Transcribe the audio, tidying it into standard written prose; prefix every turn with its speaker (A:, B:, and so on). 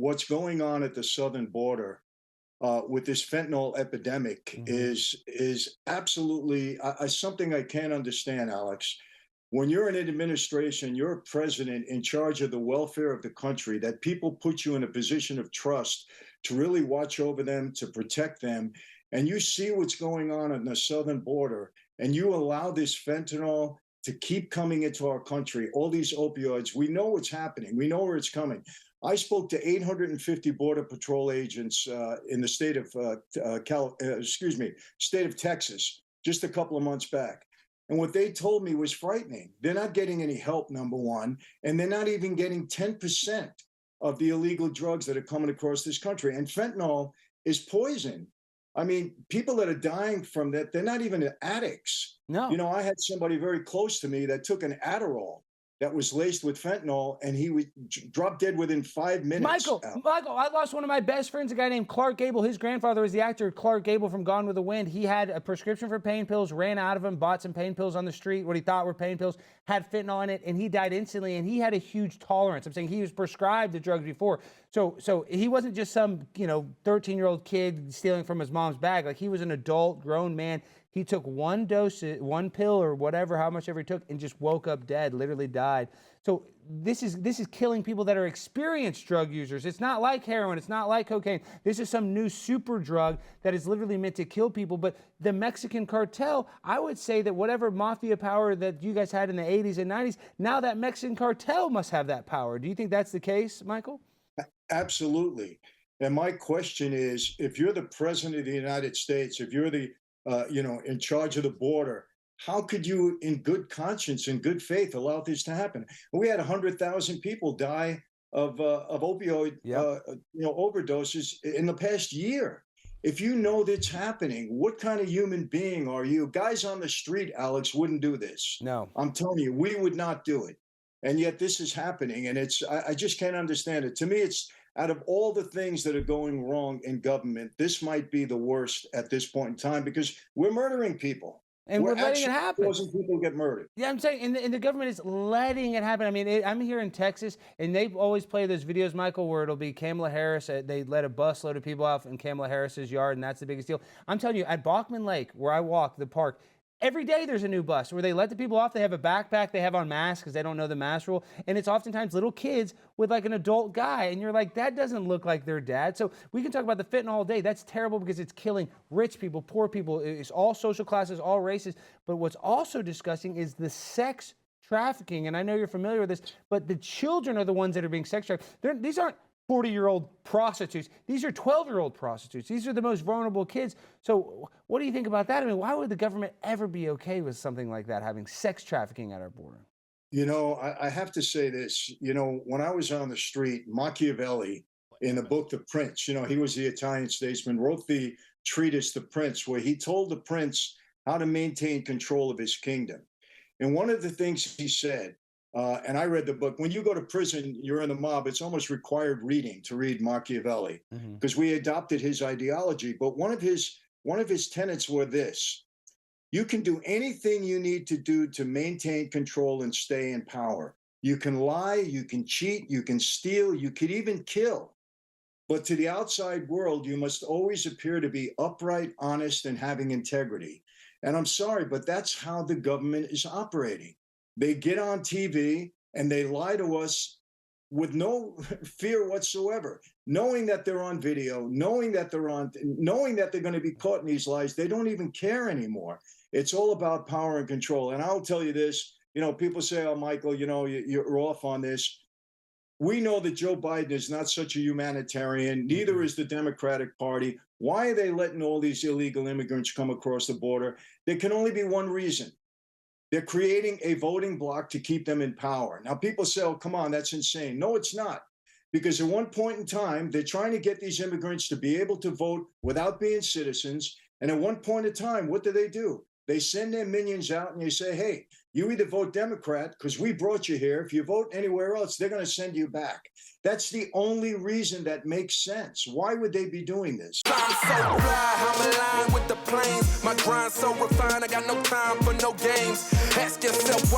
A: what's going on at the southern border with this fentanyl epidemic is absolutely something I can't understand, Alex. When you're in an administration, you're a president in charge of the welfare of the country, that people put you in a position of trust to really watch over them, to protect them, and you see what's going on the southern border, and you allow this fentanyl to keep coming into our country, all these opioids. We know what's happening. We know where it's coming. I spoke to 850 Border Patrol agents in the state of state of Texas just a couple of months back. And what they told me was frightening. They're not getting any help, number one, and they're not even getting 10% of the illegal drugs that are coming across this country. And fentanyl is poison. I mean, people that are dying from that, they're not even addicts.
B: No.
A: You know, I had somebody very close to me that took an Adderall that was laced with fentanyl, and he would drop dead within 5 minutes.
B: Michael, I lost one of my best friends, a guy named Clark Gable. His grandfather was the actor Clark Gable from Gone with the Wind. He had a prescription for pain pills, ran out of them, bought some pain pills on the street, what he thought were pain pills, had fentanyl in it, and he died instantly, and he had a huge tolerance. I'm saying he was prescribed the drugs before. So he wasn't just some, 13-year-old kid stealing from his mom's bag. Like, he was an adult, grown man. He took one dose, one pill or whatever, how much ever he took, and just woke up dead, literally died. So this is killing people that are experienced drug users. It's not like heroin. It's not like cocaine. This is some new super drug that is literally meant to kill people. But the Mexican cartel, I would say that whatever mafia power that you guys had in the 80s and 90s, now that Mexican cartel must have that power. Do you think that's the case, Michael?
A: Absolutely. And my question is, if you're the president of the United States, if you're the in charge of the border, how could you, in good conscience, in good faith, allow this to happen? We had 100,000 people die of opioid overdoses in the past year. If you know that's happening, what kind of human being are you? Guys on the street, Alex, wouldn't do this.
B: No.
A: I'm telling you, we would not do it. And yet this is happening, and I just can't understand it. To me, it's out of all the things that are going wrong in government, this might be the worst at this point in time, because we're murdering people.
B: And we're letting it happen.
A: Causing people get murdered.
B: Yeah, I'm saying, and the government is letting it happen. I mean, I'm here in Texas, and they always play those videos, Michael, where it'll be Kamala Harris. They let a busload of people off in Kamala Harris's yard, and that's the biggest deal. I'm telling you, at Bachman Lake, where I walk, the park, every day there's a new bus where they let the people off. They have a backpack. They have on masks because they don't know the mask rule. And it's oftentimes little kids with like an adult guy. And you're like, that doesn't look like their dad. So we can talk about the fentanyl all day. That's terrible because it's killing rich people, poor people. It's all social classes, all races. But what's also disgusting is the sex trafficking. And I know you're familiar with this, but the children are the ones that are being sex trafficked. These aren't 40-year-old prostitutes. These are 12-year-old prostitutes. These are the most vulnerable kids. So what do you think about that? I mean, why would the government ever be okay with something like that, having sex trafficking at our border?
A: You know, I have to say this. You know, when I was on the street, Machiavelli, in the book The Prince, he was the Italian statesman, wrote the treatise The Prince, where he told the prince how to maintain control of his kingdom. And one of the things he said, and I read the book. When you go to prison, you're in the mob. It's almost required reading to read Machiavelli, because we adopted his ideology. But one of his tenets were this: you can do anything you need to do to maintain control and stay in power. You can lie, you can cheat, you can steal, you could even kill. But to the outside world, you must always appear to be upright, honest, and having integrity. And I'm sorry, but that's how the government is operating. They get on TV and they lie to us with no fear whatsoever, knowing that they're on video, knowing that they're going to be caught in these lies. They don't even care anymore. It's all about power and control. And I'll tell you this, people say, oh, Michael, you're off on this. We know that Joe Biden is not such a humanitarian. Neither is the Democratic Party. Why are they letting all these illegal immigrants come across the border? There can only be one reason. They're creating a voting bloc to keep them in power. Now, people say, oh, come on, that's insane. No, it's not. Because at one point in time, they're trying to get these immigrants to be able to vote without being citizens. And at one point in time, what do? They send their minions out and they say, hey, you either vote Democrat because we brought you here. If you vote anywhere else, they're going to send you back. That's the only reason that makes sense. Why would they be doing this?
C: I'm so fly, I'm aligned with the planes. My grind so refined, I got no time for no games. Ask yourself